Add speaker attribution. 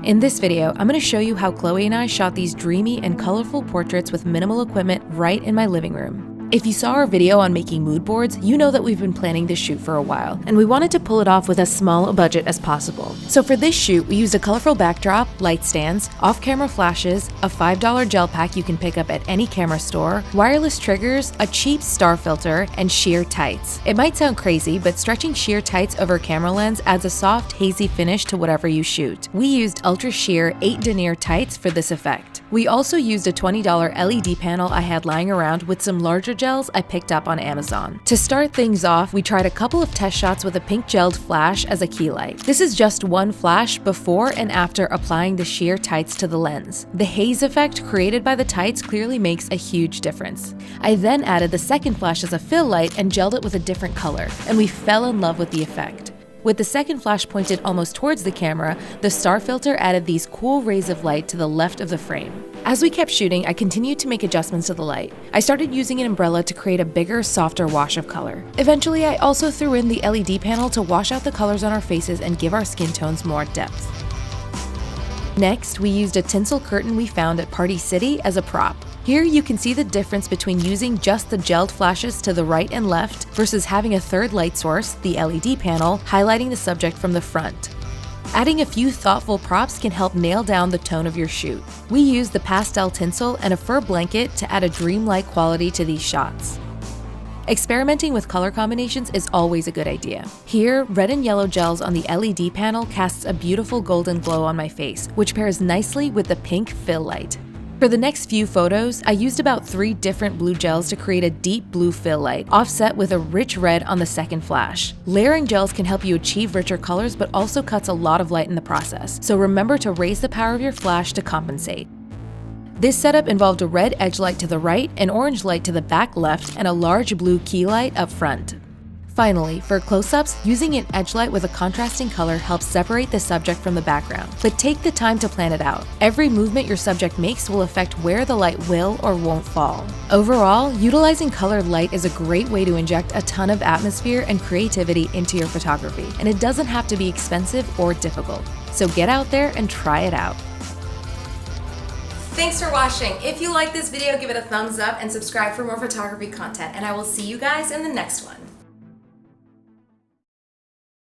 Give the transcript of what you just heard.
Speaker 1: In this video, I'm going to show you how Chloe and I shot these dreamy and colorful portraits with minimal equipment right in my living room. If you saw our video on making mood boards, you know that we've been planning this shoot for a while, and we wanted to pull it off with as small a budget as possible. So for this shoot, we used a colorful backdrop, light stands, off-camera flashes, a $5 gel pack you can pick up at any camera store, wireless triggers, a cheap star filter, and sheer tights. It might sound crazy, but stretching sheer tights over a camera lens adds a soft, hazy finish to whatever you shoot. We used ultra sheer 8 denier tights for this effect. We also used a $20 LED panel I had lying around with some larger gels I picked up on Amazon. To start things off, we tried a couple of test shots with a pink gelled flash as a key light. This is just one flash before and after applying the sheer tights to the lens. The haze effect created by the tights clearly makes a huge difference. I then added the second flash as a fill light and gelled it with a different color, and we fell in love with the effect. With the second flash pointed almost towards the camera, the star filter added these cool rays of light to the left of the frame. As we kept shooting, I continued to make adjustments to the light. I started using an umbrella to create a bigger, softer wash of color. Eventually, I also threw in the LED panel to wash out the colors on our faces and give our skin tones more depth. Next, we used a tinsel curtain we found at Party City as a prop. Here you can see the difference between using just the gelled flashes to the right and left versus having a third light source, the LED panel, highlighting the subject from the front. Adding a few thoughtful props can help nail down the tone of your shoot. We used the pastel tinsel and a fur blanket to add a dreamlike quality to these shots. Experimenting with color combinations is always a good idea. Here, red and yellow gels on the LED panel casts a beautiful golden glow on my face, which pairs nicely with the pink fill light. For the next few photos, I used about 3 different blue gels to create a deep blue fill light, offset with a rich red on the second flash. Layering gels can help you achieve richer colors, but also cuts a lot of light in the process, so remember to raise the power of your flash to compensate. This setup involved a red edge light to the right, an orange light to the back left, and a large blue key light up front. Finally, for close-ups, using an edge light with a contrasting color helps separate the subject from the background, but take the time to plan it out. Every movement your subject makes will affect where the light will or won't fall. Overall, utilizing colored light is a great way to inject a ton of atmosphere and creativity into your photography, and it doesn't have to be expensive or difficult. So get out there and try it out. Thanks for watching. If you like this video, give it a thumbs up and subscribe for more photography content, and I will see you guys in the next one.